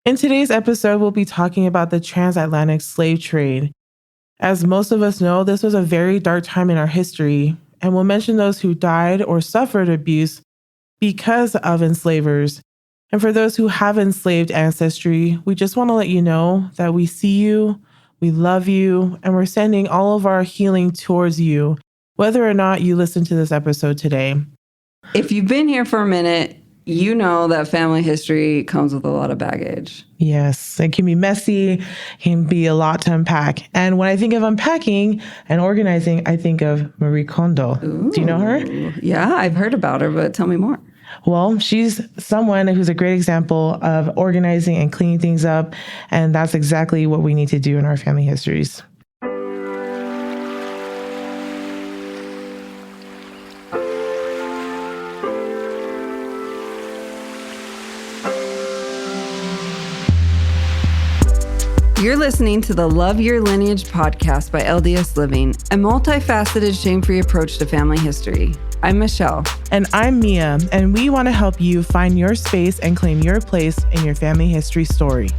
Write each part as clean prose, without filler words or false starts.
In today's episode, we'll be talking about the transatlantic slave trade. As most of us know, this was a very dark time in our history, and we'll mention those who died or suffered abuse because of enslavers. And for those who have enslaved ancestry, we just want to let you know that we see you, we love you, and we're sending all of our healing towards you, whether or not you listen to this episode today. If you've been here for a minute, you know that family history comes with a lot of baggage. Yes, it can be messy, can be a lot to unpack. And when I think of unpacking and organizing, I think of Marie Kondo. Ooh. Do you know her? Yeah, I've heard about her, but tell me more. Well, she's someone who's a great example of organizing and cleaning things up. And that's exactly what we need to do in our family histories. You're listening to the Love Your Lineage podcast by LDS Living, a multifaceted, shame-free approach to family history. I'm Michelle. And I'm Mia, and we want to help you find your space and claim your place in your family history story.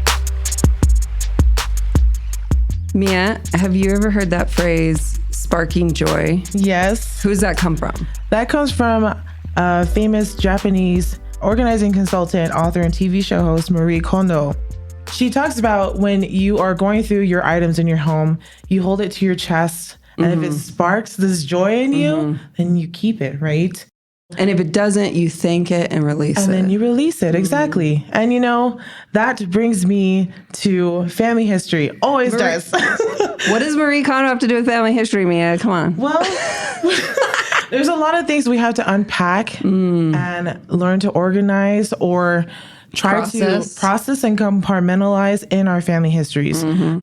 Mia, have you ever heard that phrase, sparking joy? Yes. Who's that come from? That comes from a famous Japanese organizing consultant, author, and TV show host, Marie Kondo. She talks about when you are going through your items in your home, you hold it to your chest, and if it sparks this joy in you, then you keep it, right? And if it doesn't, you thank it and release it. And then you release it, exactly. And you know, that brings me to family history. Always does. What does Marie Kondo have to do with family history, Mia? Come on. Well, there's a lot of things we have to unpack and learn to organize or try to process and compartmentalize in our family histories.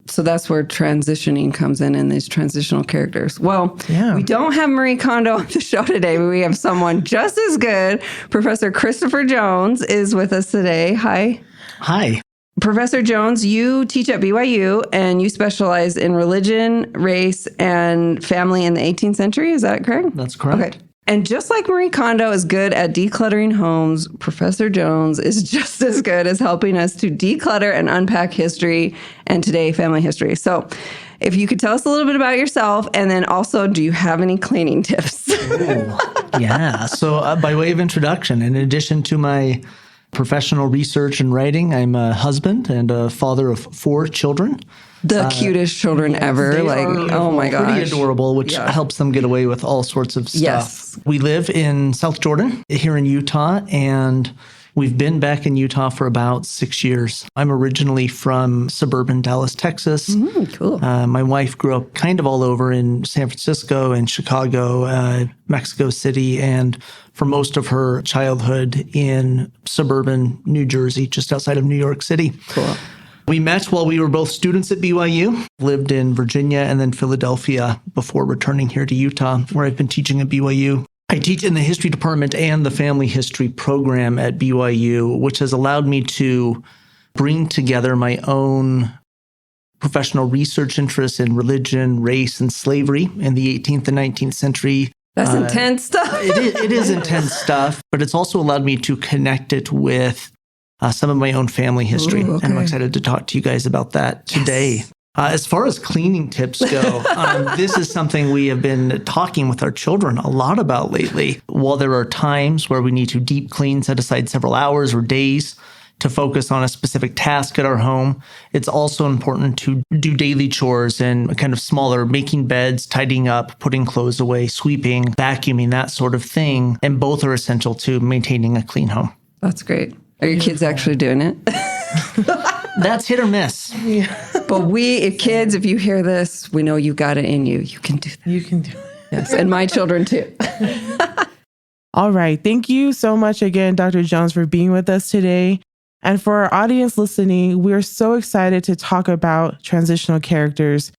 So that's where transitioning comes in these transitional characters. Well, we don't have Marie Kondo on the show today, but we have someone just as good. Professor Christopher Jones is with us today. Hi. Hi. Professor Jones, you teach at BYU and you specialize in religion, race, and family in the 18th century. Is that correct? That's correct. Okay. And just like Marie Kondo is good at decluttering homes, Professor Jones is just as good as helping us to declutter and unpack history and today family history. So if you could tell us a little bit about yourself, and then also, do you have any cleaning tips? Yeah. So by way of introduction, in addition to my professional research and writing, I'm a husband and a father of 4 children. The cutest children ever. Like, oh my gosh. Pretty adorable, which helps them get away with all sorts of stuff. Yes. We live in South Jordan here in Utah, and we've been back in Utah for about 6 years. I'm originally from suburban Dallas, Texas. Cool. My wife grew up kind of all over in San Francisco and Chicago, Mexico City, and for most of her childhood in suburban New Jersey, just outside of New York City. Cool. We met while we were both students at BYU, lived in Virginia and then Philadelphia before returning here to Utah, where I've been teaching at BYU. I teach in the history department and the family history program at BYU, which has allowed me to bring together my own professional research interests in religion, race, and slavery in the 18th and 19th century. That's intense stuff. It is intense stuff, but it's also allowed me to connect it with some of my own family history. Ooh, okay. And I'm excited to talk to you guys about that today. Yes. As far as cleaning tips go, this is something we have been talking with our children a lot about lately. While there are times where we need to deep clean, set aside several hours or days to focus on a specific task at our home, it's also important to do daily chores and kind of smaller, making beds, tidying up, putting clothes away, sweeping, vacuuming, that sort of thing. And both are essential to maintaining a clean home. That's great. Are your kids actually doing it? That's hit or miss. But if you hear this, we know you got it in you. You can do that. You can do it. Yes, and my children too. All right. Thank you so much again, Dr. Jones, for being with us today. And for our audience listening, we're so excited to talk about transitional characters.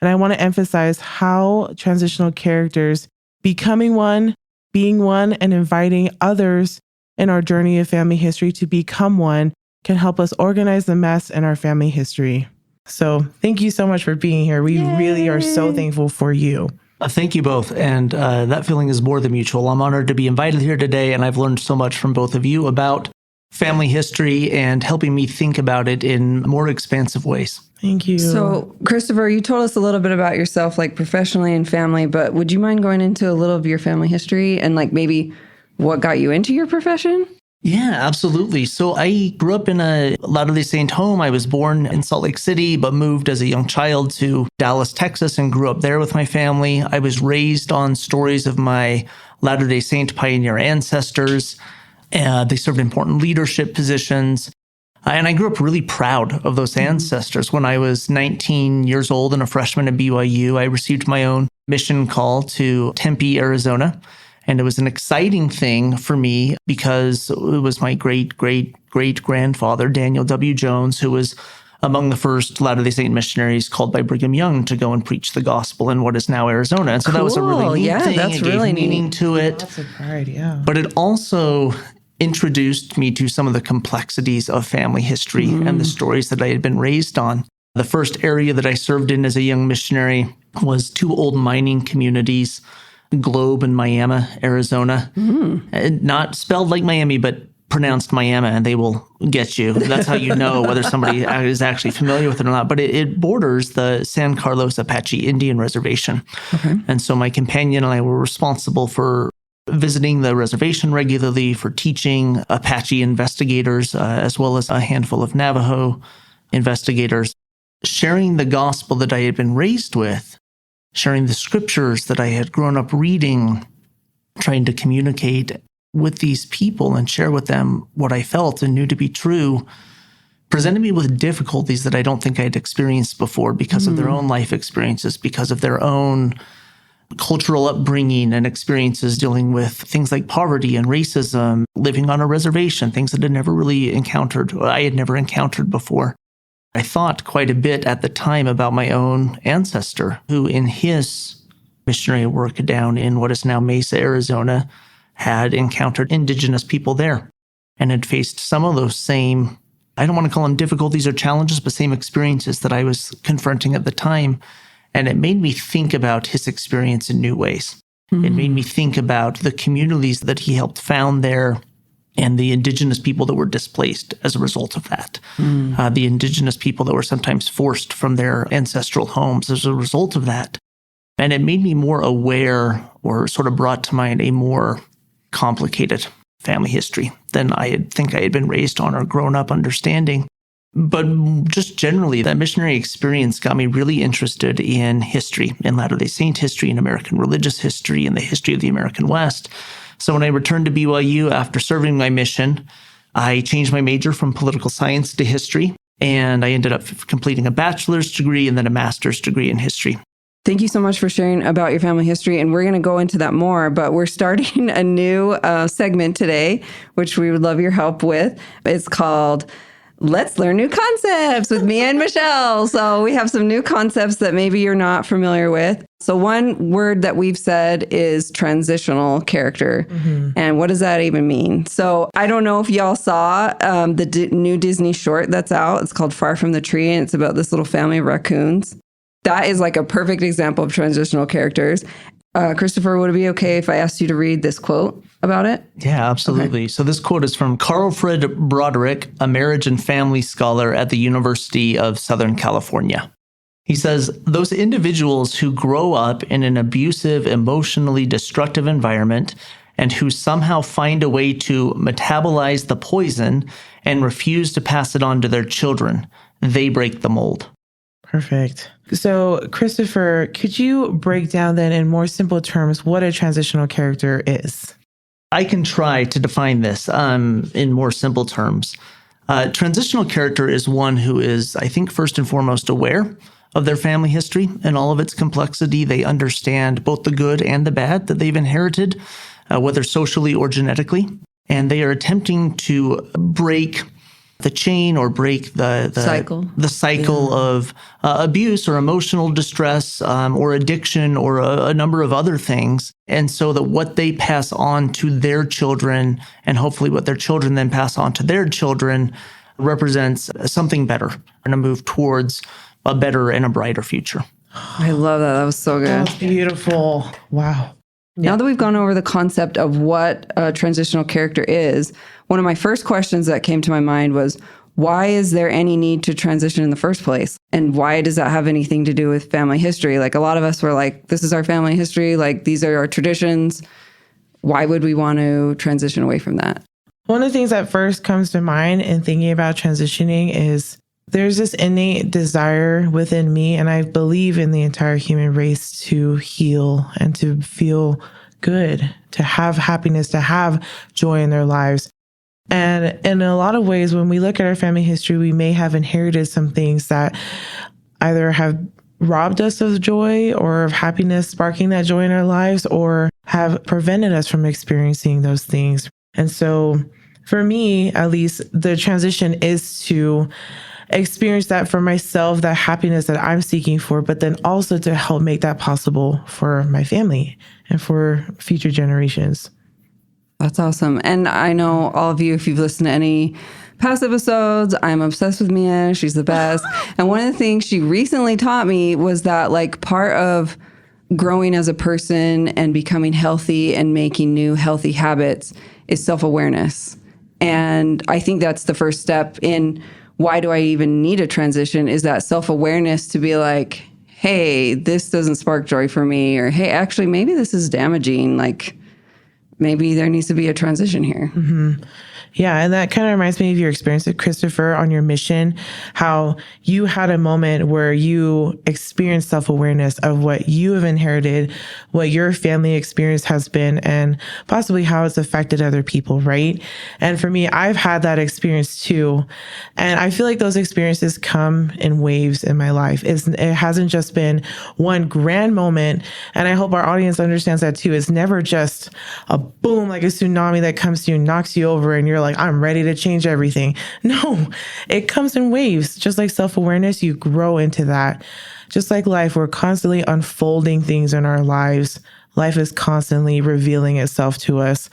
And I want to emphasize how transitional characters becoming one, being one, and inviting others in our journey of family history to become one can help us organize the mess in our family history. So thank you so much for being here. We really are so thankful for you. Thank you both. And that feeling is more than mutual. I'm honored to be invited here today, and I've learned so much from both of you about family history and helping me think about it in more expansive ways. Thank you. So, Christopher, you told us a little bit about yourself, like professionally and family, but would you mind going into a little of your family history and like maybe what got you into your profession? Yeah, absolutely. So I grew up in a Latter-day Saint home. I was born in Salt Lake City, but moved as a young child to Dallas, Texas, and grew up there with my family. I was raised on stories of my Latter-day Saint pioneer ancestors. They served important leadership positions. And I grew up really proud of those ancestors. When I was 19 years old and a freshman at BYU, I received my own mission call to Tempe, Arizona. And it was an exciting thing for me because it was my great-great-great-grandfather, Daniel W. Jones, who was among the first Latter-day Saint missionaries called by Brigham Young to go and preach the gospel in what is now Arizona. And so that was a really neat thing. That's it really gave meaning to it. Lots of pride, yeah. But it also introduced me to some of the complexities of family history and the stories that I had been raised on. The first area that I served in as a young missionary was two old mining communities, Globe and Miami, Arizona. Not spelled like Miami, but pronounced Miami, and they will get you. That's how you know whether somebody is actually familiar with it or not. But it borders the San Carlos Apache Indian Reservation. Okay. And so my companion and I were responsible for visiting the reservation regularly, for teaching Apache investigators, as well as a handful of Navajo investigators, sharing the gospel that I had been raised with, sharing the scriptures that I had grown up reading, trying to communicate with these people and share with them what I felt and knew to be true, presented me with difficulties that I don't think I'd experienced before because of their own life experiences, because of their own cultural upbringing and experiences dealing with things like poverty and racism, living on a reservation, things that I had never encountered before. I thought quite a bit at the time about my own ancestor, who in his missionary work down in what is now Mesa, Arizona, had encountered indigenous people there and had faced some of those same, I don't want to call them difficulties or challenges, but same experiences that I was confronting at the time. And it made me think about his experience in new ways. It made me think about the communities that he helped found there and the indigenous people that were displaced as a result of that. The indigenous people that were sometimes forced from their ancestral homes as a result of that. And it made me more aware, or sort of brought to mind, a more complicated family history than I had been raised on or grown up understanding. But just generally, that missionary experience got me really interested in history, in Latter-day Saint history, in American religious history, in the history of the American West. So when I returned to BYU after serving my mission, I changed my major from political science to history, and I ended up completing a bachelor's degree and then a master's degree in history. Thank you so much for sharing about your family history. And we're going to go into that more, but we're starting a new segment today, which we would love your help with. It's called Let's Learn New Concepts with me and Michelle. So we have some new concepts that maybe you're not familiar with. So one word that we've said is transitional character. And what does that even mean? So I don't know if y'all saw the new Disney short that's out. It's called Far From the Tree, and it's about this little family of raccoons. That is like a perfect example of transitional characters. Christopher, would it be okay if I asked you to read this quote about it? Yeah, absolutely. Okay. So this quote is from Carlfred Broderick, a marriage and family scholar at the University of Southern California. He says, those individuals who grow up in an abusive, emotionally destructive environment and who somehow find a way to metabolize the poison and refuse to pass it on to their children, they break the mold. Perfect. So, Christopher, could you break down then in more simple terms what a transitional character is? I can try to define this in more simple terms. Transitional character is one who is, I think, first and foremost aware of their family history and all of its complexity. They understand both the good and the bad that they've inherited, whether socially or genetically. And they are attempting to break the chain or break the cycle of abuse or emotional distress or addiction or a number of other things. And so that what they pass on to their children and hopefully what their children then pass on to their children represents something better and a move towards a better and a brighter future. I love that. That was so good. That's beautiful. Wow. Now that we've gone over the concept of what a transitional character is, one of my first questions that came to my mind was, why is there any need to transition in the first place? And why does that have anything to do with family history? Like, a lot of us were like, this is our family history. Like, these are our traditions. Why would we want to transition away from that? One of the things that first comes to mind in thinking about transitioning is there's this innate desire within me, and I believe in the entire human race, to heal and to feel good, to have happiness, to have joy in their lives. And in a lot of ways, when we look at our family history, we may have inherited some things that either have robbed us of joy or of happiness, sparking that joy in our lives, or have prevented us from experiencing those things. And so for me, at least, the transition is to experience that for myself, that happiness that I'm seeking for, but then also to help make that possible for my family and for future generations. That's awesome. And I know all of you, if you've listened to any past episodes, I'm obsessed with Mia. She's the best. And one of the things she recently taught me was that, like, part of growing as a person and becoming healthy and making new healthy habits is self-awareness. And I think that's the first step in why do I even need a transition, is that self-awareness to be like, hey, this doesn't spark joy for me, or hey, actually, maybe this is damaging. Like, maybe there needs to be a transition here. Mm-hmm. Yeah, and that kind of reminds me of your experience with Christopher on your mission, how you had a moment where you experienced self-awareness of what you have inherited, what your family experience has been, and possibly how it's affected other people, right? And for me, I've had that experience too. And I feel like those experiences come in waves in my life. It hasn't just been one grand moment. And I hope our audience understands that too. It's never just a boom, like a tsunami that comes to you, knocks you over, and you're like, I'm ready to change everything. No, it comes in waves. Just like self-awareness, you grow into that. Just like life, we're constantly unfolding things in our lives. Life is constantly revealing itself to us.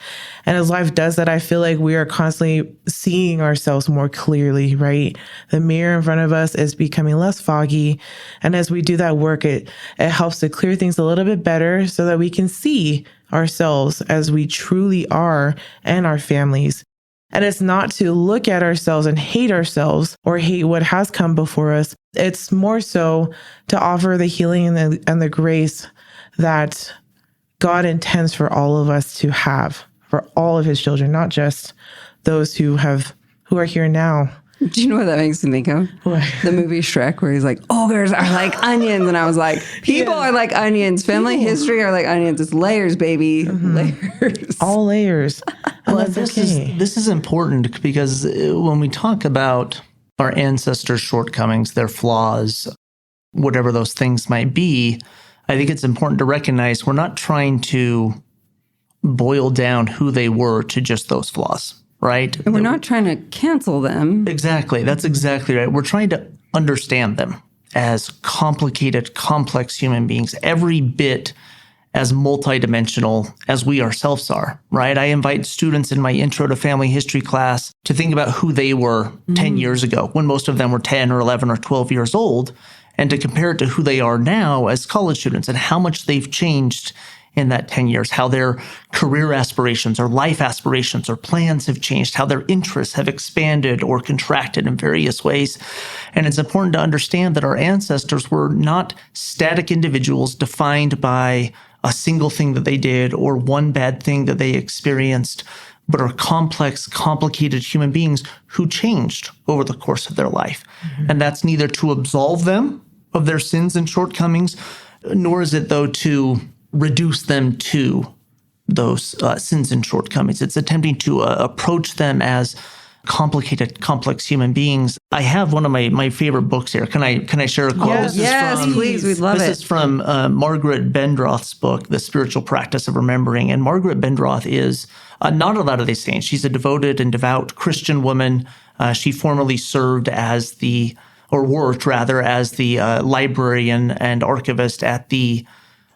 And as life does that, I feel like we are constantly seeing ourselves more clearly, right? The mirror in front of us is becoming less foggy. And as we do that work, it helps to clear things a little bit better so that we can see ourselves as we truly are and our families. And it's not to look at ourselves and hate ourselves or hate what has come before us. It's more so to offer the healing and the grace that God intends for all of us to have, for all of his children, not just those who are here now. Do you know what that makes me think of? What? The movie Shrek, where he's like, ogres are like onions. And I was like, people are like onions. Family history are like onions. It's layers, baby. Mm-hmm. Layers. All layers. Well, this is important because when we talk about our ancestors' shortcomings, their flaws, whatever those things might be, I think it's important to recognize we're not trying to boil down who they were to just those flaws. Right? And we're not trying to cancel them. Exactly. That's exactly right. We're trying to understand them as complicated, complex human beings, every bit as multidimensional as we ourselves are, right? I invite students in my Intro to Family History class to think about who they were 10 years ago, when most of them were 10 or 11 or 12 years old, and to compare it to who they are now as college students and how much they've changed in that 10 years, how their career aspirations or life aspirations or plans have changed, how their interests have expanded or contracted in various ways. And it's important to understand that our ancestors were not static individuals defined by a single thing that they did or one bad thing that they experienced, but are complex, complicated human beings who changed over the course of their life. Mm-hmm. And that's neither to absolve them of their sins and shortcomings, nor is it, though, to reduce them to those sins and shortcomings. It's attempting to approach them as complicated, complex human beings. I have one of my favorite books here. Can I share a quote? Yes, please. We'd love it. This is from Margaret Bendroth's book, The Spiritual Practice of Remembering. And Margaret Bendroth is not a Latter-day Saint. She's a devoted and devout Christian woman. She formerly served as worked as the librarian and archivist at the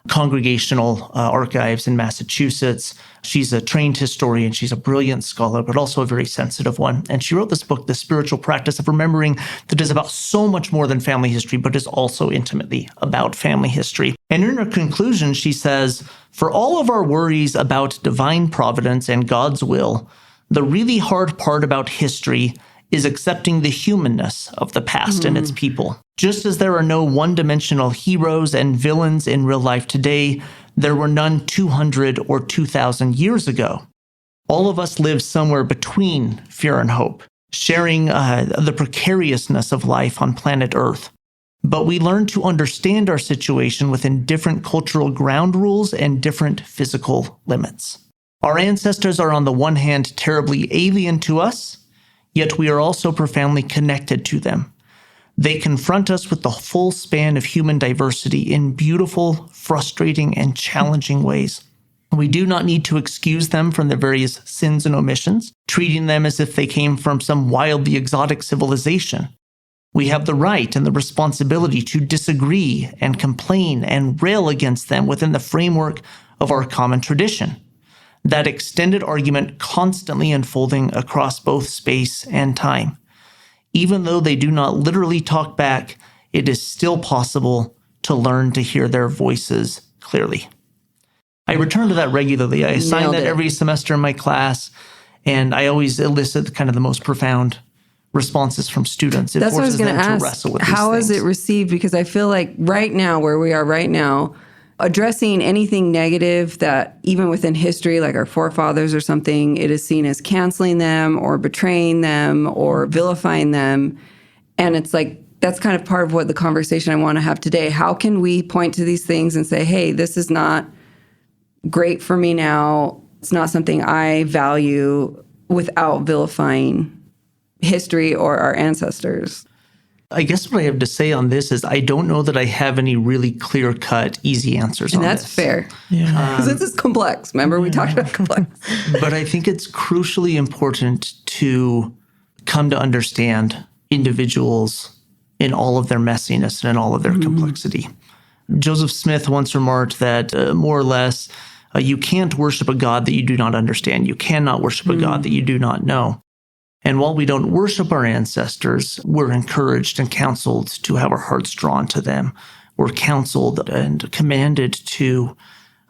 Congregational Archives in Massachusetts. She's a trained historian. She's a brilliant scholar, but also a very sensitive one. And she wrote this book, The Spiritual Practice of Remembering, that is about so much more than family history, but is also intimately about family history. And in her conclusion, she says, for all of our worries about divine providence and God's will, the really hard part about history is accepting the humanness of the past and its people. Just as there are no one-dimensional heroes and villains in real life today, there were none 200 or 2,000 years ago. All of us live somewhere between fear and hope, sharing the precariousness of life on planet Earth. But we learn to understand our situation within different cultural ground rules and different physical limits. Our ancestors are on the one hand terribly alien to us, yet we are also profoundly connected to them. They confront us with the full span of human diversity in beautiful, frustrating, and challenging ways. We do not need to excuse them from their various sins and omissions, treating them as if they came from some wildly exotic civilization. We have the right and the responsibility to disagree and complain and rail against them within the framework of our common tradition. That extended argument constantly unfolding across both space and time. Even though they do not literally talk back, it is still possible to learn to hear their voices clearly. I return to that regularly. I assign that every semester in my class, and I always elicit kind of the most profound responses from students. That's what I was going to ask. How is it received? Because I feel like right now, where we are right now, addressing anything negative that even within history, like our forefathers or something, it is seen as canceling them or betraying them or vilifying them. And it's like, that's kind of part of what the conversation I want to have today. How can we point to these things and say, hey, this is not great for me now. It's not something I value, without vilifying history or our ancestors? I guess what I have to say on this is I don't know that I have any really clear-cut, easy answers on this. And that's fair. Because this is complex. Remember, we talked about complex. But I think it's crucially important to come to understand individuals in all of their messiness and in all of their complexity. Joseph Smith once remarked that more or less, you can't worship a God that you do not understand. You cannot worship a God that you do not know. And while we don't worship our ancestors, we're encouraged and counseled to have our hearts drawn to them. We're counseled and commanded to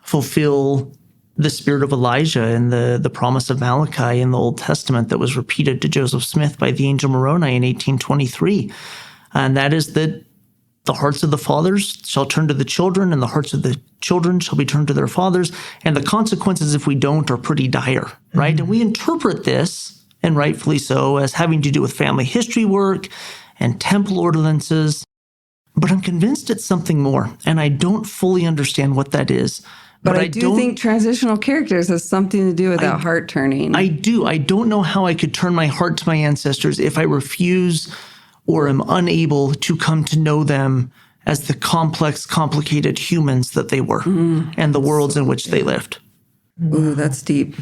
fulfill the spirit of Elijah and the promise of Malachi in the Old Testament that was repeated to Joseph Smith by the angel Moroni in 1823. And that is that the hearts of the fathers shall turn to the children, and the hearts of the children shall be turned to their fathers. And the consequences, if we don't, are pretty dire, right? And we interpret this, and rightfully so, as having to do with family history work and temple ordinances. But I'm convinced it's something more, and I don't fully understand what that is. But I do think transitional characters has something to do with that heart turning. I do. I don't know how I could turn my heart to my ancestors if I refuse or am unable to come to know them as the complex, complicated humans that they were and the worlds in which they lived. Ooh, that's deep.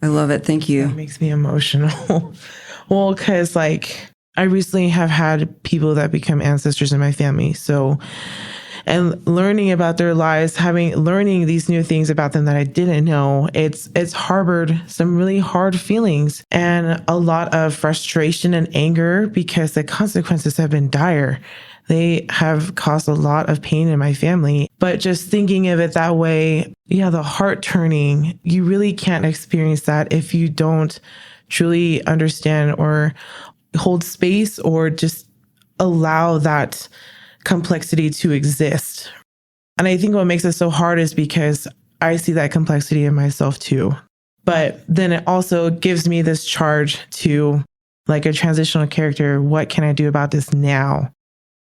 I love it. Thank you. That makes me emotional. Well, because I recently have had people that become ancestors in my family. So, and learning about their lives, learning these new things about them that I didn't know, it's harbored some really hard feelings and a lot of frustration and anger because the consequences have been dire. They have caused a lot of pain in my family. But just thinking of it that way, the heart turning, you really can't experience that if you don't truly understand or hold space or just allow that complexity to exist. And I think what makes it so hard is because I see that complexity in myself too. But then it also gives me this charge to, like a transitional character, what can I do about this now?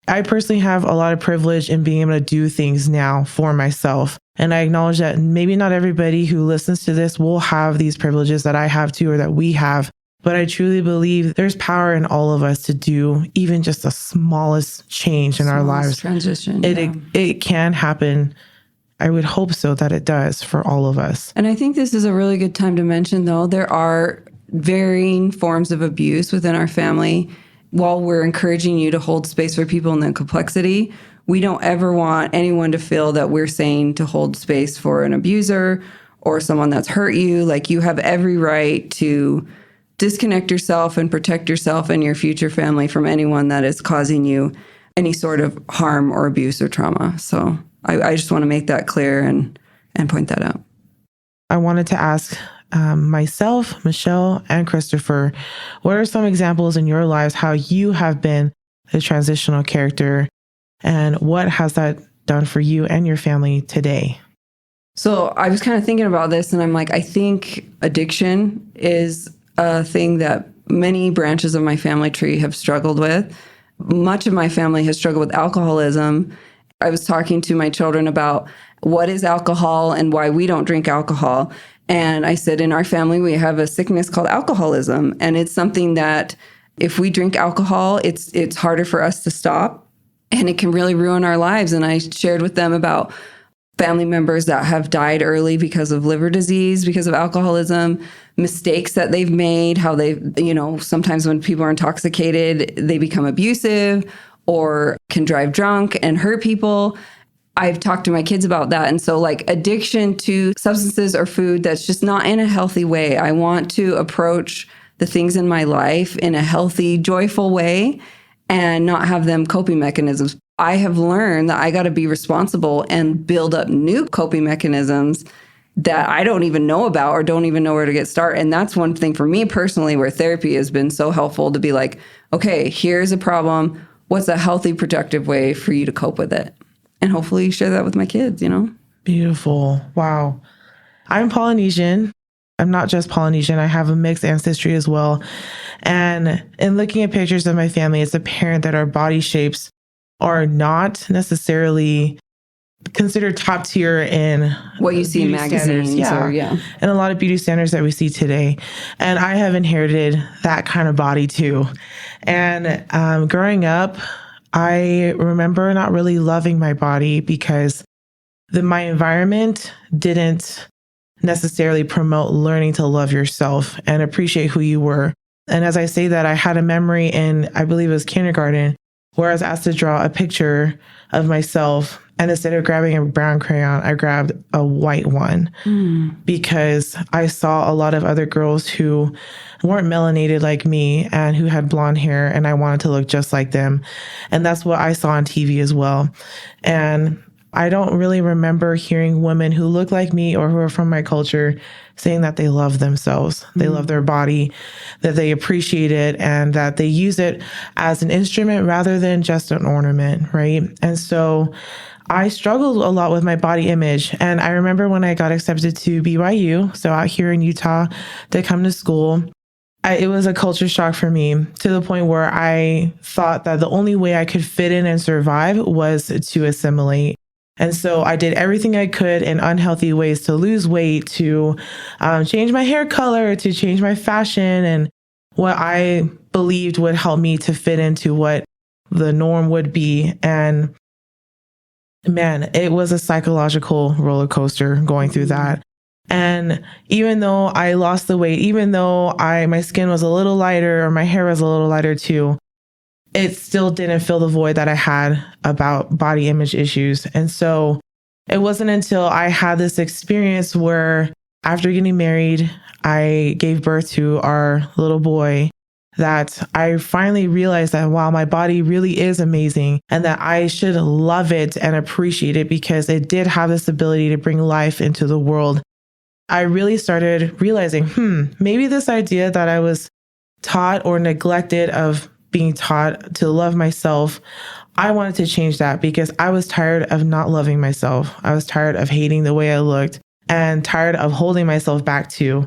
I personally have a lot of privilege in being able to do things now for myself. And I acknowledge that maybe not everybody who listens to this will have these privileges that I have too, or that we have. But I truly believe there's power in all of us to do even just the smallest change in our lives. Transition. It can happen. I would hope so that it does for all of us. And I think this is a really good time to mention, though, there are varying forms of abuse within our family. while we're encouraging you to hold space for people in their complexity, we don't ever want anyone to feel that we're saying to hold space for an abuser or someone that's hurt you. Like, you have every right to disconnect yourself and protect yourself and your future family from anyone that is causing you any sort of harm or abuse or trauma. So I just want to make that clear and point that out. I wanted to ask myself, Michelle, and Christopher, what are some examples in your lives how you have been a transitional character, and what has that done for you and your family today? So I was kind of thinking about this, and I'm like, I think addiction is a thing that many branches of my family tree have struggled with. Much of my family has struggled with alcoholism. I was talking to my children about what is alcohol and why we don't drink alcohol. And I said, in our family, we have a sickness called alcoholism. And it's something that if we drink alcohol, it's harder for us to stop, and it can really ruin our lives. And I shared with them about family members that have died early because of liver disease, because of alcoholism, mistakes that they've made, how they, sometimes when people are intoxicated, they become abusive or can drive drunk and hurt people. I've talked to my kids about that. And so, like, addiction to substances or food that's just not in a healthy way. I want to approach the things in my life in a healthy, joyful way and not have them coping mechanisms. I have learned that I got to be responsible and build up new coping mechanisms that I don't even know about or don't even know where to get started. And that's one thing for me personally where therapy has been so helpful, to be like, okay, here's a problem. What's a healthy, productive way for you to cope with it? And hopefully share that with my kids, Beautiful. Wow. I'm Polynesian. I'm not just Polynesian. I have a mixed ancestry as well. And in looking at pictures of my family, it's apparent that our body shapes are not necessarily considered top tier in what you see in magazines. And a lot of beauty standards that we see today. And I have inherited that kind of body too. And growing up, I remember not really loving my body because my environment didn't necessarily promote learning to love yourself and appreciate who you were. And as I say that, I had a memory in, I believe it was kindergarten, where I was asked to draw a picture of myself. And instead of grabbing a brown crayon, I grabbed a white one because I saw a lot of other girls who weren't melanated like me and who had blonde hair, and I wanted to look just like them. And that's what I saw on TV as well. And I don't really remember hearing women who look like me or who are from my culture saying that they love themselves, they love their body, that they appreciate it, and that they use it as an instrument rather than just an ornament, right? And so I struggled a lot with my body image. And I remember when I got accepted to BYU, so out here in Utah, to come to school, it was a culture shock for me, to the point where I thought that the only way I could fit in and survive was to assimilate. And so I did everything I could in unhealthy ways to lose weight, to change my hair color, to change my fashion, and what I believed would help me to fit into what the norm would be. And man, it was a psychological roller coaster going through that. And even though I lost the weight, even though my skin was a little lighter or my hair was a little lighter too, it still didn't fill the void that I had about body image issues. And so it wasn't until I had this experience where, after getting married, I gave birth to our little boy, that I finally realized that, wow, my body really is amazing and that I should love it and appreciate it because it did have this ability to bring life into the world. I really started realizing, maybe this idea that I was taught or neglected of being taught to love myself, I wanted to change that because I was tired of not loving myself. I was tired of hating the way I looked and tired of holding myself back too.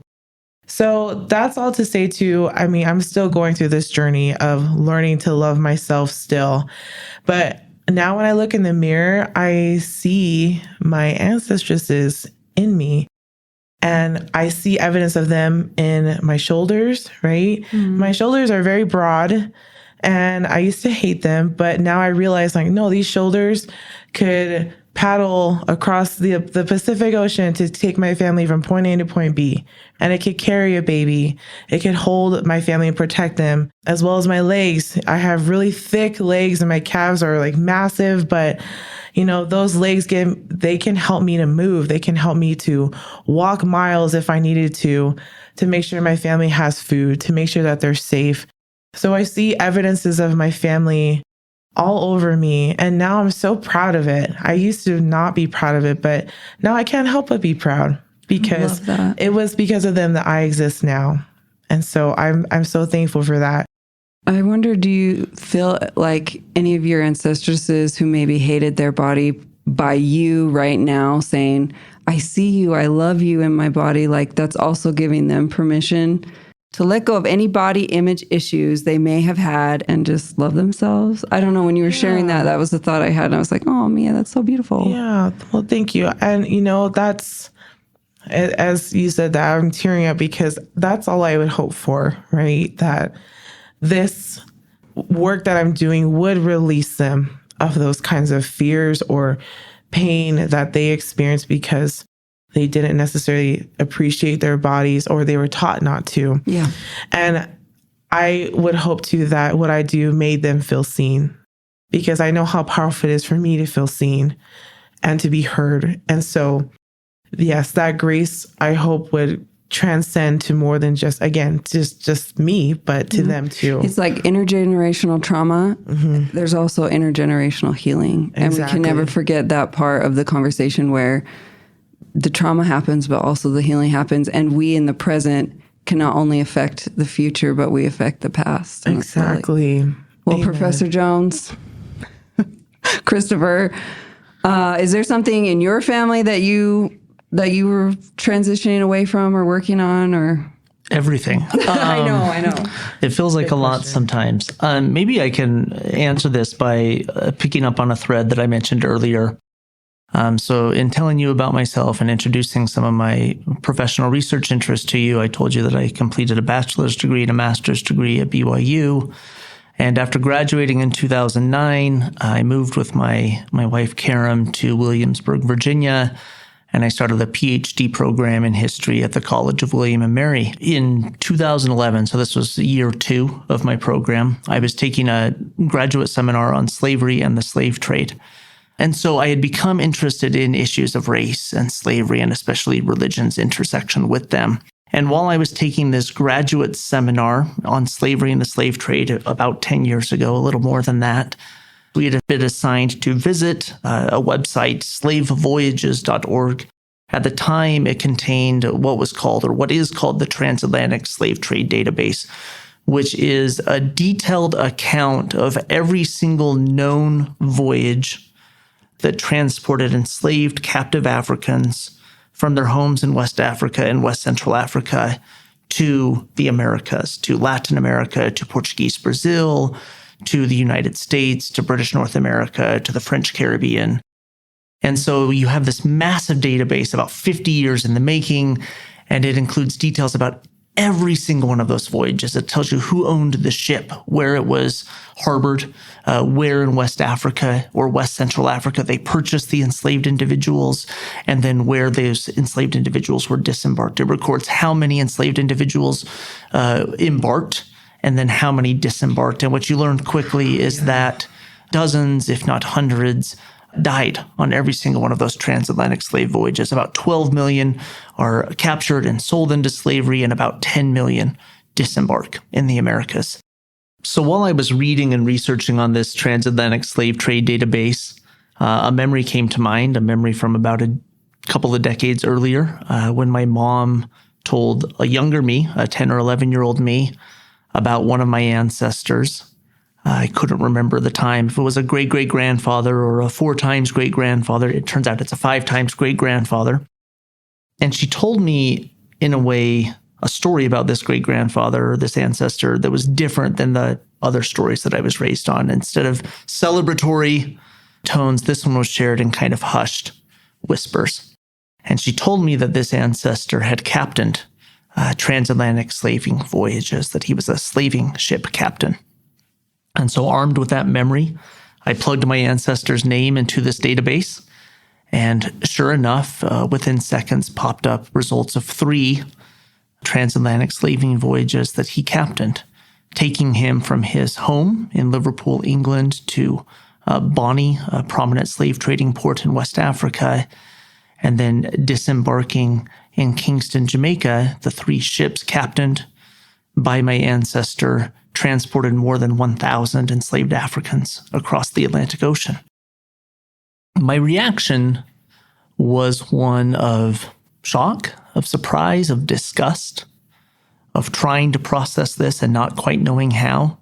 So that's all to say too. I mean, I'm still going through this journey of learning to love myself still. But now when I look in the mirror, I see my ancestresses in me. And I see evidence of them in my shoulders, right? My shoulders are very broad and I used to hate them, but now I realize, like, no, these shoulders could paddle across the Pacific Ocean to take my family from point A to point B. And it could carry a baby. It could hold my family and protect them, as well as my legs. I have really thick legs and my calves are like massive, but those legs they can help me to move. They can help me to walk miles if I needed to make sure my family has food, to make sure that they're safe. So I see evidences of my family all over me. And now I'm so proud of it. I used to not be proud of it, but now I can't help but be proud because it was because of them that I exist now. And so I'm so thankful for that. I wonder, do you feel like any of your ancestresses who maybe hated their body by you right now saying, I see you, I love you in my body, like that's also giving them permission to let go of any body image issues they may have had and just love themselves? I don't know. When you were sharing that was the thought I had. And I was like, oh, Mia, that's so beautiful. Yeah. Well, thank you. And, that's, as you said that, I'm tearing up because that's all I would hope for, right? That this work that I'm doing would release them of those kinds of fears or pain that they experience because they didn't necessarily appreciate their bodies or they were taught not to. Yeah. And I would hope too that what I do made them feel seen, because I know how powerful it is for me to feel seen and to be heard. And so, yes, that grace I hope would transcend to more than just me, but to them too. It's like intergenerational trauma. Mm-hmm. There's also intergenerational healing. And we can never forget that part of the conversation where the trauma happens, but also the healing happens. And we in the present can not only affect the future, but we affect the past. And exactly. Well, amen. Professor Jones, Christopher, is there something in your family that you were transitioning away from or working on, or? Everything. I know. It feels like a lot sometimes. Maybe I can answer this by picking up on a thread that I mentioned earlier. So in telling you about myself and introducing some of my professional research interests to you, I told you that I completed a bachelor's degree and a master's degree at BYU. And after graduating in 2009, I moved with my wife, Karen, to Williamsburg, Virginia, and I started a PhD program in history at the College of William and Mary. In 2011, so this was year 2 of my program, I was taking a graduate seminar on slavery and the slave trade. And so I had become interested in issues of race and slavery, and especially religion's intersection with them. And while I was taking this graduate seminar on slavery and the slave trade about 10 years ago, a little more than that, we had been assigned to visit a website, slavevoyages.org. At the time, it contained what is called the Transatlantic Slave Trade Database, which is a detailed account of every single known voyage that transported enslaved captive Africans from their homes in West Africa and West Central Africa to the Americas, to Latin America, to Portuguese Brazil, to the United States, to British North America, to the French Caribbean. And so you have this massive database, about 50 years in the making, and it includes details about every single one of those voyages. It tells you who owned the ship, where it was harbored, where in West Africa or West Central Africa they purchased the enslaved individuals, and then where those enslaved individuals were disembarked. It records how many enslaved individuals embarked and then how many disembarked. And what you learn quickly is that dozens, if not hundreds, died on every single one of those transatlantic slave voyages. About 12 million are captured and sold into slavery, and about 10 million disembark in the Americas. So while I was reading and researching on this transatlantic slave trade database, a memory came to mind, a memory from about a couple of decades earlier, when my mom told a younger me, a 10 or 11-year-old me, about one of my ancestors. I couldn't remember the time, if it was a great-great-grandfather or a 4 times great-grandfather. It turns out it's a 5 times great-grandfather. And she told me, in a way, a story about this great-grandfather or this ancestor that was different than the other stories that I was raised on. Instead of celebratory tones, this one was shared in kind of hushed whispers. And she told me that this ancestor had captained transatlantic slaving voyages, that he was a slaving ship captain. And so armed with that memory, I plugged my ancestor's name into this database, And sure enough, within seconds popped up results of 3 transatlantic slaving voyages that he captained, taking him from his home in Liverpool, England, to Bonny, a prominent slave trading port in West Africa, and then disembarking in Kingston, Jamaica. The 3 ships captained by my ancestor transported more than 1,000 enslaved Africans across the Atlantic Ocean. My reaction was one of shock, of surprise, of disgust, of trying to process this and not quite knowing how.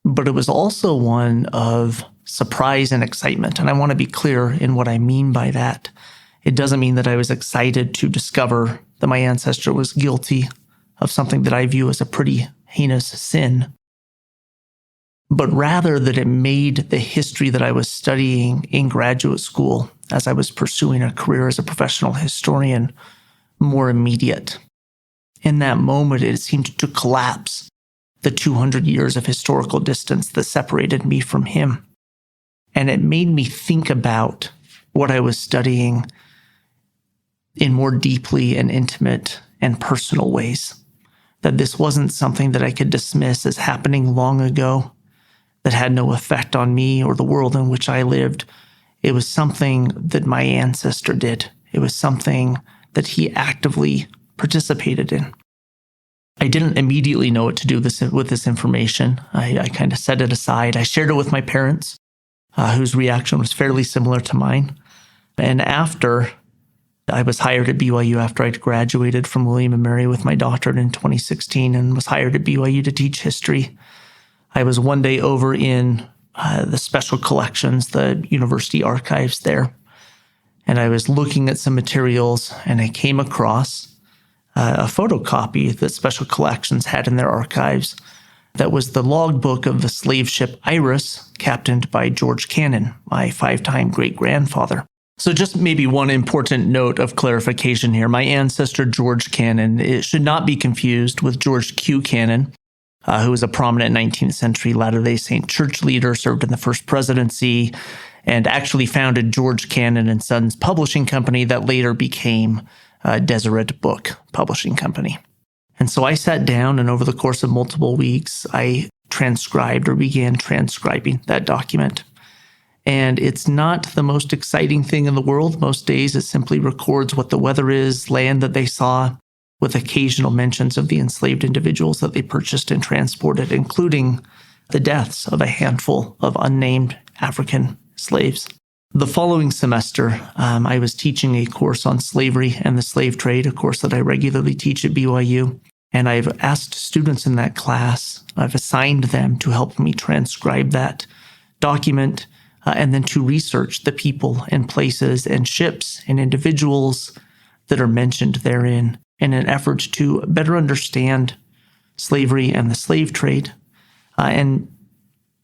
But it was also one of surprise and excitement. And I want to be clear in what I mean by that. It doesn't mean that I was excited to discover that my ancestor was guilty of something that I view as a pretty heinous sin, but rather that it made the history that I was studying in graduate school as I was pursuing a career as a professional historian more immediate. In that moment, it seemed to collapse the 200 years of historical distance that separated me from him. And it made me think about what I was studying in more deeply and intimate and personal ways. That this wasn't something that I could dismiss as happening long ago, that had no effect on me or the world in which I lived. It was something that my ancestor did. It was something that he actively participated in. I didn't immediately know what to do with this information. I kind of set it aside. I shared it with my parents, whose reaction was fairly similar to mine. And after I was hired at BYU after I'd graduated from William & Mary with my doctorate in 2016 and was hired at BYU to teach history. I was one day over in the special collections, the university archives there, and I was looking at some materials, and I came across a photocopy that special collections had in their archives that was the logbook of the slave ship Iris, captained by George Cannon, my 5-time great-grandfather. So just maybe one important note of clarification here. My ancestor, George Cannon, it should not be confused with George Q. Cannon, who was a prominent 19th century Latter-day Saint church leader, served in the first presidency, and actually founded George Cannon and Sons Publishing Company that later became Deseret Book Publishing Company. And so I sat down, and over the course of multiple weeks, I transcribed or began transcribing that document. And it's not the most exciting thing in the world. Most days it simply records what the weather is, land that they saw, with occasional mentions of the enslaved individuals that they purchased and transported, including the deaths of a handful of unnamed African slaves. The following semester, I was teaching a course on slavery and the slave trade, a course that I regularly teach at BYU. And I've asked students in that class, I've assigned them to help me transcribe that document and then to research the people and places and ships and individuals that are mentioned therein in an effort to better understand slavery and the slave trade. And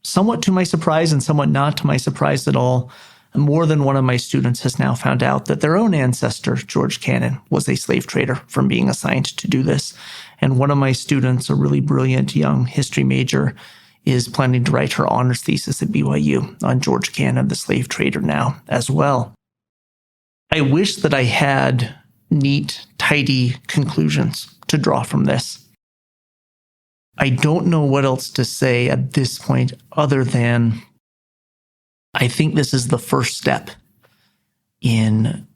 somewhat to my surprise and somewhat not to my surprise at all, more than one of my students has now found out that their own ancestor, George Cannon, was a slave trader from being assigned to do this. And one of my students, a really brilliant young history major, is planning to write her honors thesis at BYU on George Cannon, the slave trader now as well. I wish that I had neat, tidy conclusions to draw from this. I don't know what else to say at this point other than I think this is the first step in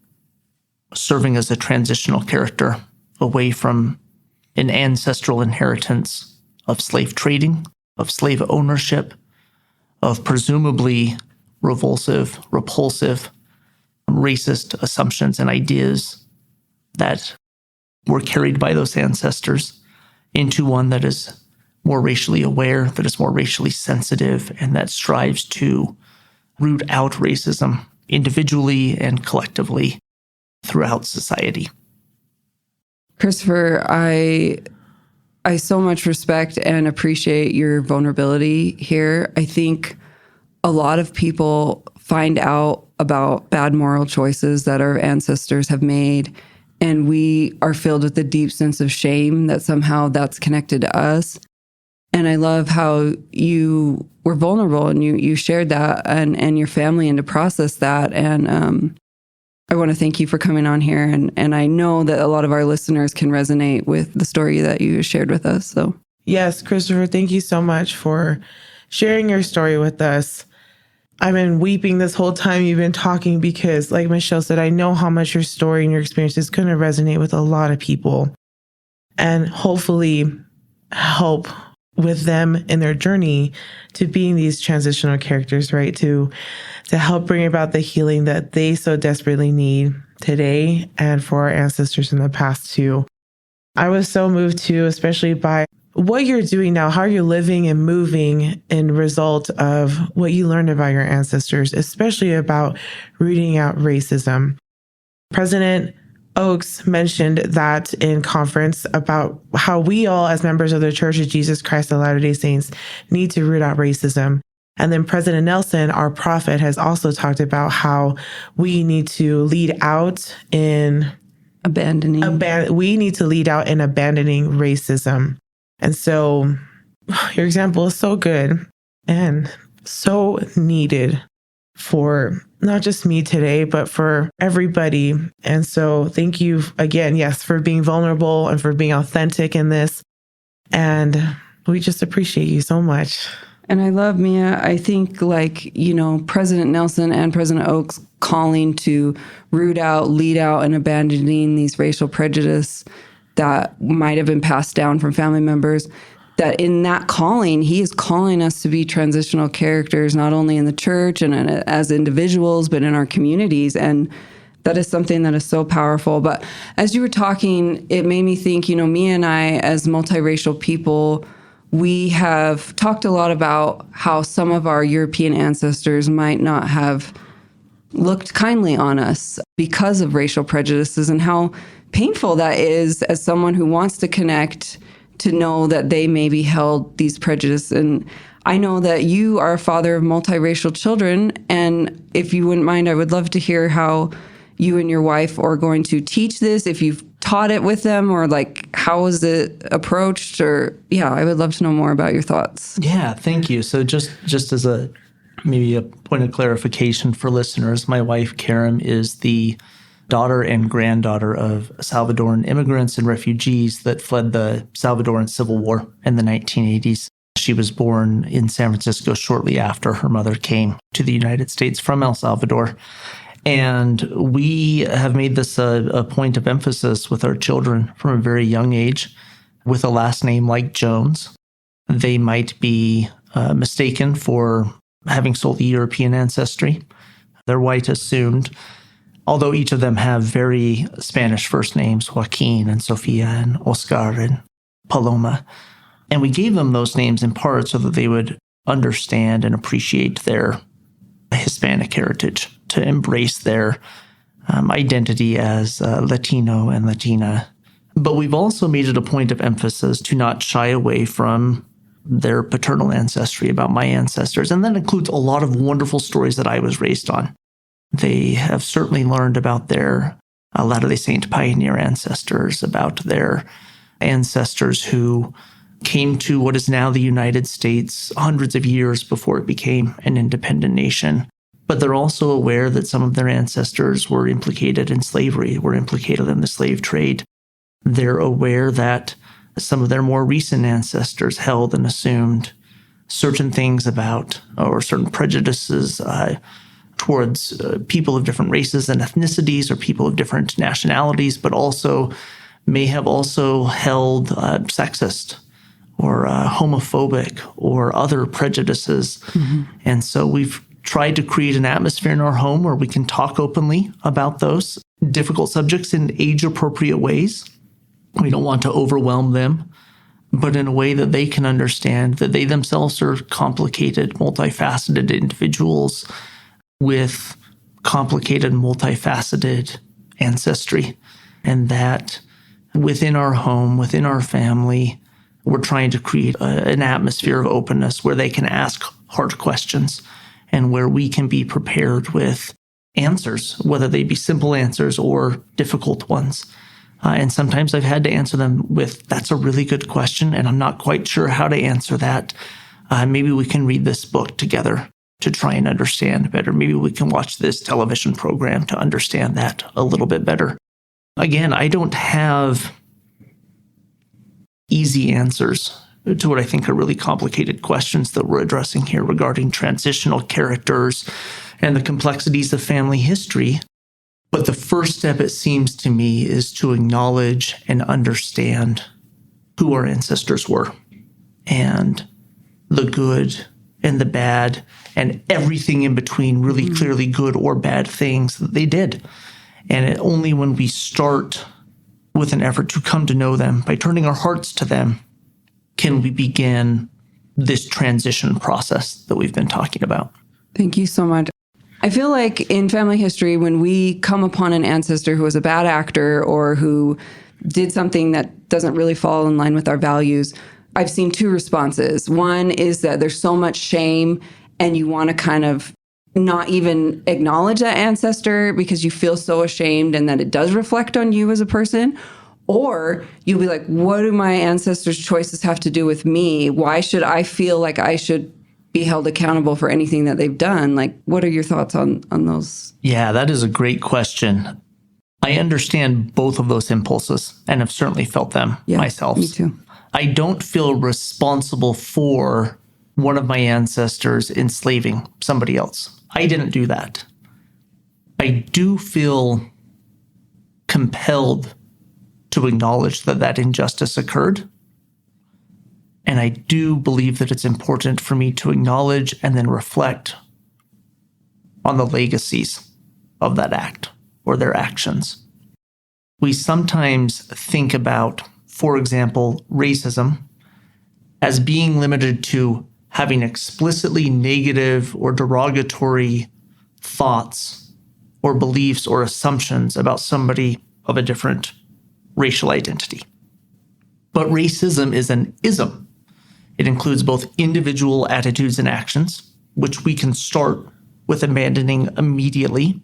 serving as a transitional character away from an ancestral inheritance of slave trading, of slave ownership, of presumably repulsive, racist assumptions and ideas that were carried by those ancestors into one that is more racially aware, that is more racially sensitive, and that strives to root out racism individually and collectively throughout society. Christopher, I so much respect and appreciate your vulnerability here. I think a lot of people find out about bad moral choices that our ancestors have made, and we are filled with a deep sense of shame that somehow that's connected to us. And I love how you were vulnerable and you shared that and your family and to process that. And I want to thank you for coming on here. And I know that a lot of our listeners can resonate with the story that you shared with us. So, yes, Christopher, thank you so much for sharing your story with us. I've been weeping this whole time you've been talking because, like Michelle said, I know how much your story and your experience is going to resonate with a lot of people and hopefully help with them in their journey to being these transitional characters, right? To help bring about the healing that they so desperately need today and for our ancestors in the past too. I was so moved too, especially by what you're doing now, how you're living and moving in result of what you learned about your ancestors, especially about rooting out racism. President Oaks mentioned that in conference about how we all, as members of the Church of Jesus Christ of Latter-day Saints, need to root out racism. And then President Nelson, our prophet, has also talked about how we need to lead out in we need to lead out in abandoning racism. And so your example is so good and so needed for not just me today, but for everybody. And so thank you again, yes, for being vulnerable and for being authentic in this. And we just appreciate you so much. And I love, Mia, I think President Nelson and President Oaks calling to root out, lead out, and abandoning these racial prejudice that might have been passed down from family members, that in that calling, he is calling us to be transitional characters, not only in the church and as individuals, but in our communities. And that is something that is so powerful. But as you were talking, it made me think, Mia and I, as multiracial people, we have talked a lot about how some of our European ancestors might not have looked kindly on us because of racial prejudices, and how painful that is as someone who wants to connect, to know that they maybe held these prejudices. And I know that you are a father of multiracial children, and if you wouldn't mind, I would love to hear how you and your wife are going to teach this, if you've taught it with them, or how is it approached, or I would love to know more about your thoughts. Yeah, thank you. So just as maybe a point of clarification for listeners, my wife, Karen, is the daughter and granddaughter of Salvadoran immigrants and refugees that fled the Salvadoran Civil War in the 1980s. She was born in San Francisco shortly after her mother came to the United States from El Salvador. And we have made this a point of emphasis with our children from a very young age. With a last name like Jones, they might be mistaken for having solely European ancestry. They're white assumed, although each of them have very Spanish first names, Joaquin and Sofia and Oscar and Paloma. And we gave them those names in part so that they would understand and appreciate their Hispanic heritage, to embrace their identity as Latino and Latina. But we've also made it a point of emphasis to not shy away from their paternal ancestry, about my ancestors. And that includes a lot of wonderful stories that I was raised on. They have certainly learned about their Latter-day Saint pioneer ancestors, about their ancestors who came to what is now the United States hundreds of years before it became an independent nation. But they're also aware that some of their ancestors were implicated in slavery, were implicated in the slave trade. They're aware that some of their more recent ancestors held and assumed certain things about, or certain prejudices towards people of different races and ethnicities, or people of different nationalities, but also may have also held sexist or homophobic or other prejudices. Mm-hmm. And so we've tried to create an atmosphere in our home where we can talk openly about those difficult subjects in age-appropriate ways. We don't want to overwhelm them, but in a way that they can understand that they themselves are complicated, multifaceted individuals with complicated, multifaceted ancestry, and that within our home, within our family, we're trying to create an atmosphere of openness where they can ask hard questions and where we can be prepared with answers, whether they be simple answers or difficult ones. And sometimes I've had to answer them with, that's a really good question, and I'm not quite sure how to answer that. Maybe we can read this book together. to try and understand better. Maybe we can watch this television program to understand that a little bit better. Again, I don't have easy answers to what I think are really complicated questions that we're addressing here regarding transitional characters and the complexities of family history. But the first step, it seems to me, is to acknowledge and understand who our ancestors were and the good and the bad and everything in between, really clearly good or bad things that they did. And only when we start with an effort to come to know them by turning our hearts to them can we begin this transition process that we've been talking about. Thank you so much. I feel like in family history, when we come upon an ancestor who was a bad actor or who did something that doesn't really fall in line with our values, I've seen two responses. One is that there's so much shame and you want to kind of not even acknowledge that ancestor because you feel so ashamed and that it does reflect on you as a person. Or you'll be like, what do my ancestors' choices have to do with me? Why should I feel like I should be held accountable for anything that they've done? Like, what are your thoughts on those? Yeah, that is a great question. I understand both of those impulses and have certainly felt them myself. Me too. I don't feel responsible for one of my ancestors enslaving somebody else. I didn't do that. I do feel compelled to acknowledge that that injustice occurred. And I do believe that it's important for me to acknowledge and then reflect on the legacies of that act or their actions. We sometimes think about, for example, racism as being limited to having explicitly negative or derogatory thoughts or beliefs or assumptions about somebody of a different racial identity. But racism is an ism. It includes both individual attitudes and actions, which we can start with abandoning immediately,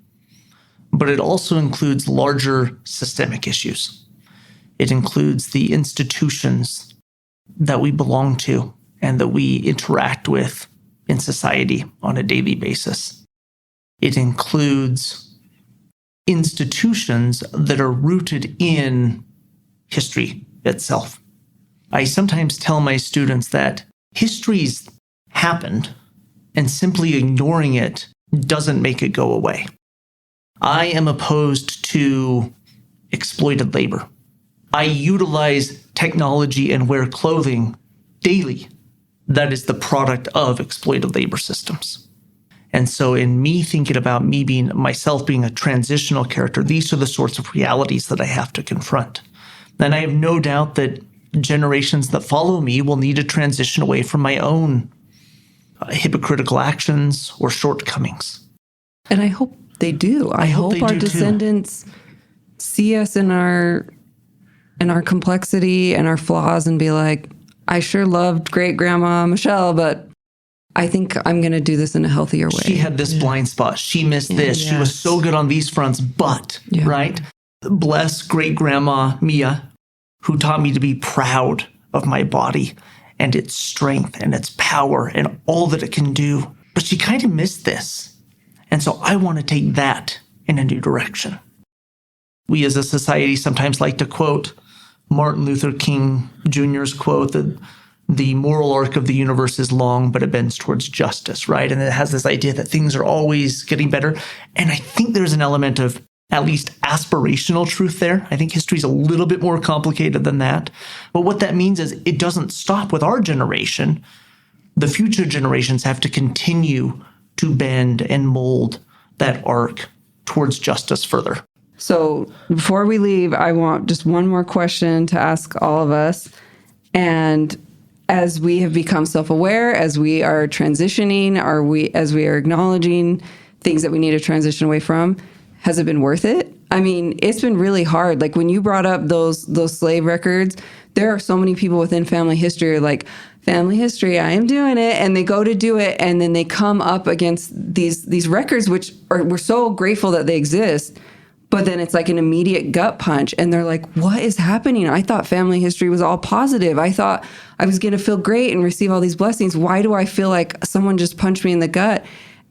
but it also includes larger systemic issues. It includes the institutions that we belong to and that we interact with in society on a daily basis. It includes institutions that are rooted in history itself. I sometimes tell my students that history's happened and simply ignoring it doesn't make it go away. I am opposed to exploited labor. I utilize technology and wear clothing daily that is the product of exploited labor systems. And so in me thinking about me being myself being a transitional character, these are the sorts of realities that I have to confront. And I have no doubt that generations that follow me will need to transition away from my own hypocritical actions or shortcomings. And I hope they do. I hope our descendants see us in our complexity and our flaws and be like, I sure loved great grandma Michelle, but I think I'm going to do this in a healthier way. She had this blind spot. She missed this. Yes. She was so good on these fronts, but, right? Bless great grandma Mia, who taught me to be proud of my body and its strength and its power and all that it can do. But she kind of missed this. And so I want to take that in a new direction. We as a society sometimes like to quote Martin Luther King Jr.'s quote that the moral arc of the universe is long, but it bends towards justice, right? And it has this idea that things are always getting better. And I think there's an element of at least aspirational truth there. I think history is a little bit more complicated than that. But what that means is it doesn't stop with our generation. The future generations have to continue to bend and mold that arc towards justice further. So before we leave, I want just one more question to ask all of us. And as we have become self-aware, as we are transitioning, as we are acknowledging things that we need to transition away from, has it been worth it? I mean, it's been really hard. Like when you brought up those slave records, there are so many people within family history like, family history, I am doing it. And they go to do it. And then they come up against these records, which we're so grateful that they exist. But then it's like an immediate gut punch. And they're like, what is happening? I thought family history was all positive. I thought I was going to feel great and receive all these blessings. Why do I feel like someone just punched me in the gut?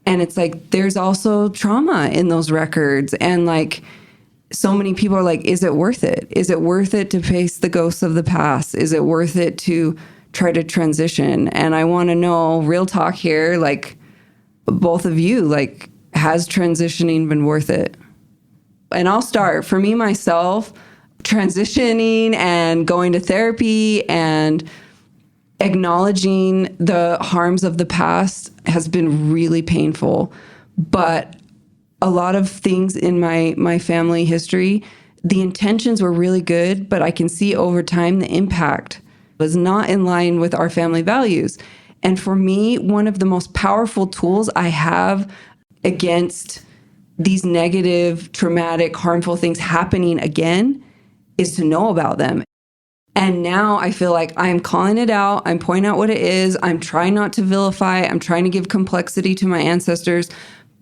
And it's like, there's also trauma in those records. And like, so many people are like, is it worth it? Is it worth it to face the ghosts of the past? Is it worth it to try to transition? And I want to know, real talk here, like both of you, like, has transitioning been worth it? And I'll start. For me, myself, transitioning and going to therapy and acknowledging the harms of the past has been really painful. But a lot of things in my family history, the intentions were really good, but I can see over time the impact was not in line with our family values. And for me, one of the most powerful tools I have against these negative, traumatic, harmful things happening again is to know about them. And now I feel like I'm calling it out. I'm pointing out what it is. I'm trying not to vilify. I'm trying to give complexity to my ancestors.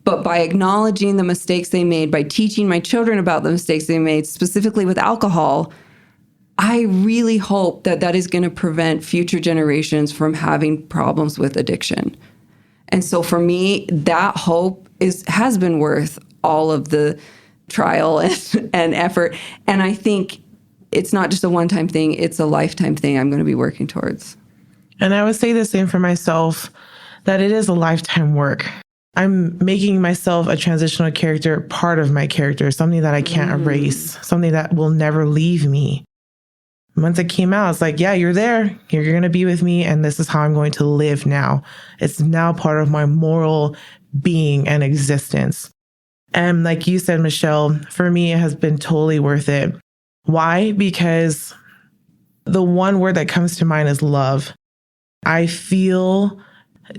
But by acknowledging the mistakes they made, by teaching my children about the mistakes they made, specifically with alcohol, I really hope that that is going to prevent future generations from having problems with addiction. And so for me, that hope has been worth all of the trial and effort. And I think it's not just a one-time thing, it's a lifetime thing I'm going to be working towards. And I would say the same for myself, that it is a lifetime work. I'm making myself a transitional character, part of my character, something that I can't erase, something that will never leave me. Once it came out, it's like, yeah, you're there. You're going to be with me. And this is how I'm going to live now. It's now part of my moral being and existence. And like you said, Michelle, for me, it has been totally worth it. Why? Because the one word that comes to mind is love. I feel,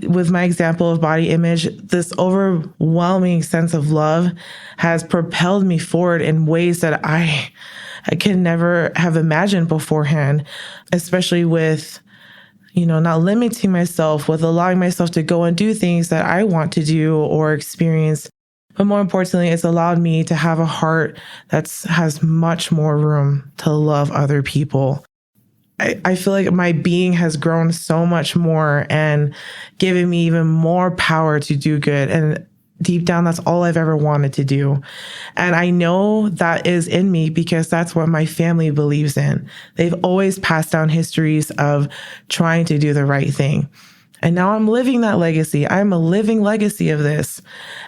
with my example of body image, this overwhelming sense of love has propelled me forward in ways that I can never have imagined beforehand, especially with, not limiting myself, with allowing myself to go and do things that I want to do or experience. But more importantly, it's allowed me to have a heart that has much more room to love other people. I feel like my being has grown so much more and given me even more power to do good. And deep down, that's all I've ever wanted to do. And I know that is in me because that's what my family believes in. They've always passed down histories of trying to do the right thing. And now I'm living that legacy. I'm a living legacy of this.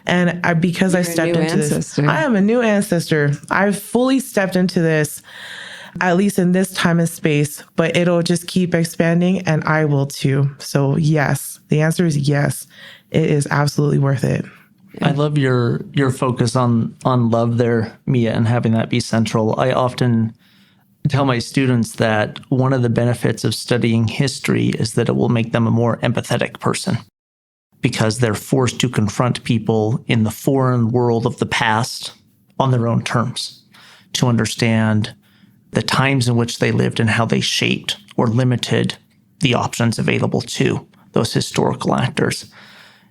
And because I stepped into this, I am a new ancestor. I've fully stepped into this, at least in this time and space, but it'll just keep expanding and I will too. So yes, the answer is yes. It is absolutely worth it. I love your focus on love there, Mia, and having that be central. I often tell my students that one of the benefits of studying history is that it will make them a more empathetic person because they're forced to confront people in the foreign world of the past on their own terms, to understand the times in which they lived and how they shaped or limited the options available to those historical actors.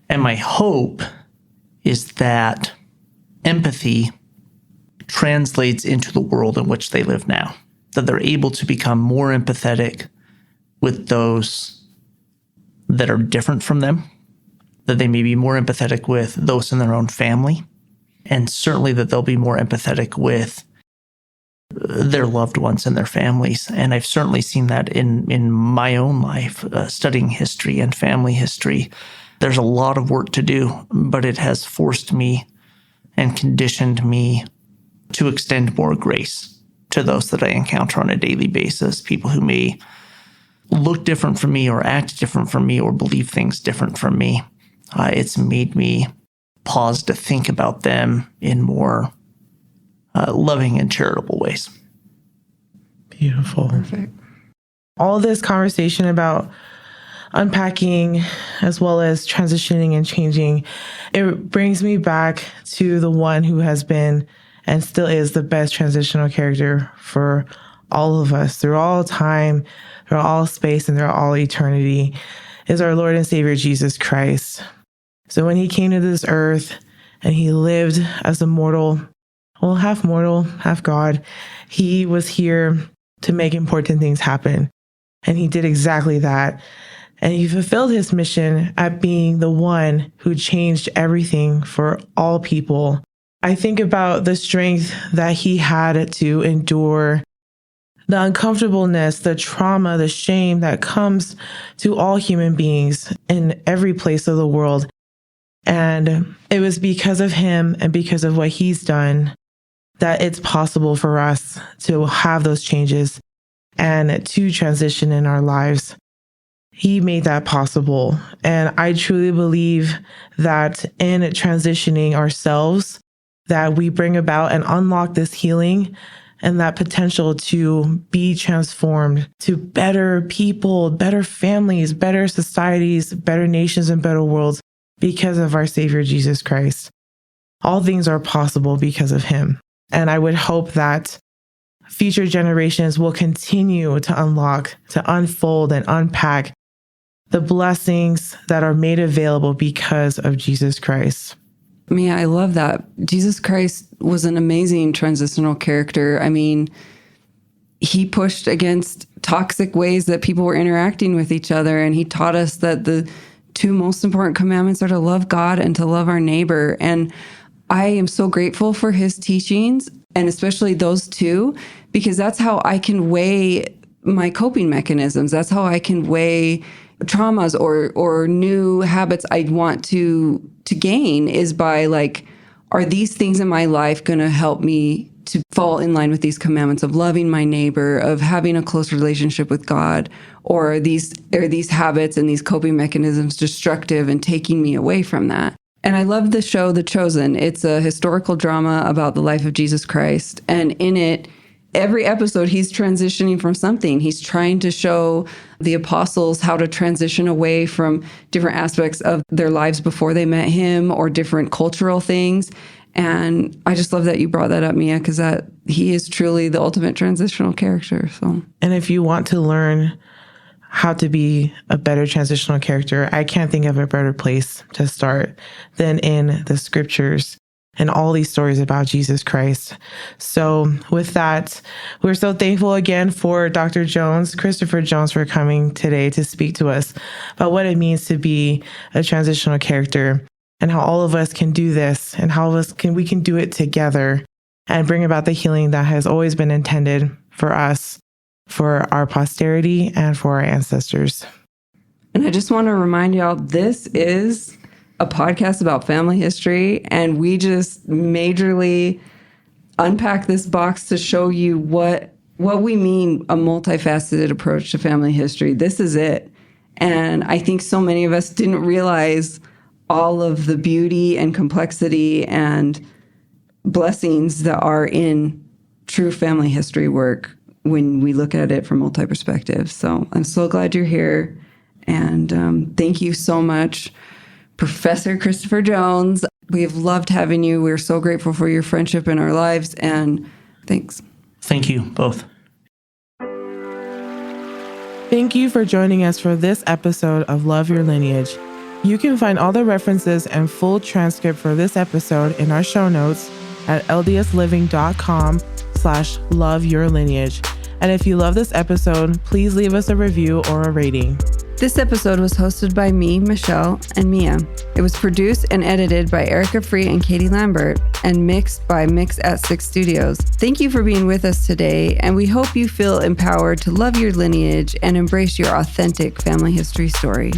And my hope is that empathy translates into the world in which they live now, that they're able to become more empathetic with those that are different from them, that they may be more empathetic with those in their own family, and certainly that they'll be more empathetic with their loved ones and their families. And I've certainly seen that in my own life, studying history and family history. There's a lot of work to do, but it has forced me and conditioned me to extend more grace to those that I encounter on a daily basis, people who may look different from me or act different from me or believe things different from me. It's made me pause to think about them in more loving and charitable ways. Beautiful. Perfect. All this conversation about unpacking as well as transitioning and changing, it brings me back to the one who has been and still is the best transitional character for all of us through all time, through all space, and through all eternity, is our Lord and Savior, Jesus Christ. So when he came to this earth and he lived as a mortal, well, half mortal, half God. He was here to make important things happen. And he did exactly that. And he fulfilled his mission at being the one who changed everything for all people. I think about the strength that he had to endure the uncomfortableness, the trauma, the shame that comes to all human beings in every place of the world. And it was because of him and because of what he's done that it's possible for us to have those changes and to transition in our lives. He made that possible. And I truly believe that in transitioning ourselves, that we bring about and unlock this healing and that potential to be transformed to better people, better families, better societies, better nations, and better worlds because of our Savior, Jesus Christ. All things are possible because of him. And I would hope that future generations will continue to unlock, to unfold and unpack the blessings that are made available because of Jesus Christ. Yeah, I love that. Jesus Christ was an amazing transitional character. I mean, he pushed against toxic ways that people were interacting with each other. And he taught us that the two most important commandments are to love God and to love our neighbor. And I am so grateful for his teachings, and especially those two, because that's how I can weigh my coping mechanisms. That's how I can weigh traumas or new habits I want to gain, is by like, are these things in my life going to help me to fall in line with these commandments of loving my neighbor, of having a close relationship with God, or are these habits and these coping mechanisms destructive and taking me away from that? And I love the show The Chosen. It's a historical drama about the life of Jesus Christ. And in it, every episode, he's transitioning from something. He's trying to show the apostles how to transition away from different aspects of their lives before they met him, or different cultural things. And I just love that you brought that up, Mia, because that he is truly the ultimate transitional character. So, and if you want to learn how to be a better transitional character, I can't think of a better place to start than in the scriptures and all these stories about Jesus Christ. So with that, we're so thankful again for Dr. Jones, Christopher Jones, for coming today to speak to us about what it means to be a transitional character, and how all of us can do this, and how we can do it together and bring about the healing that has always been intended for us, for our posterity, and for our ancestors. And I just want to remind y'all, this is a podcast about family history, and we just majorly unpack this box to show you what we mean a multifaceted approach to family history. This is it. And I think so many of us didn't realize all of the beauty and complexity and blessings that are in true family history work when we look at it from multi perspectives. So I'm so glad you're here. And thank you so much, Professor Christopher Jones. We have loved having you. We're so grateful for your friendship in our lives. And thanks. Thank you both. Thank you for joining us for this episode of Love Your Lineage. You can find all the references and full transcript for this episode in our show notes at ldsliving.com/loveyourlineage. And if you love this episode, please leave us a review or a rating. This episode was hosted by me, Michelle, and Mia. It was produced and edited by Erica Free and Katie Lambert, and mixed by Mix at 6 Studios. Thank you for being with us today, and we hope you feel empowered to love your lineage and embrace your authentic family history story.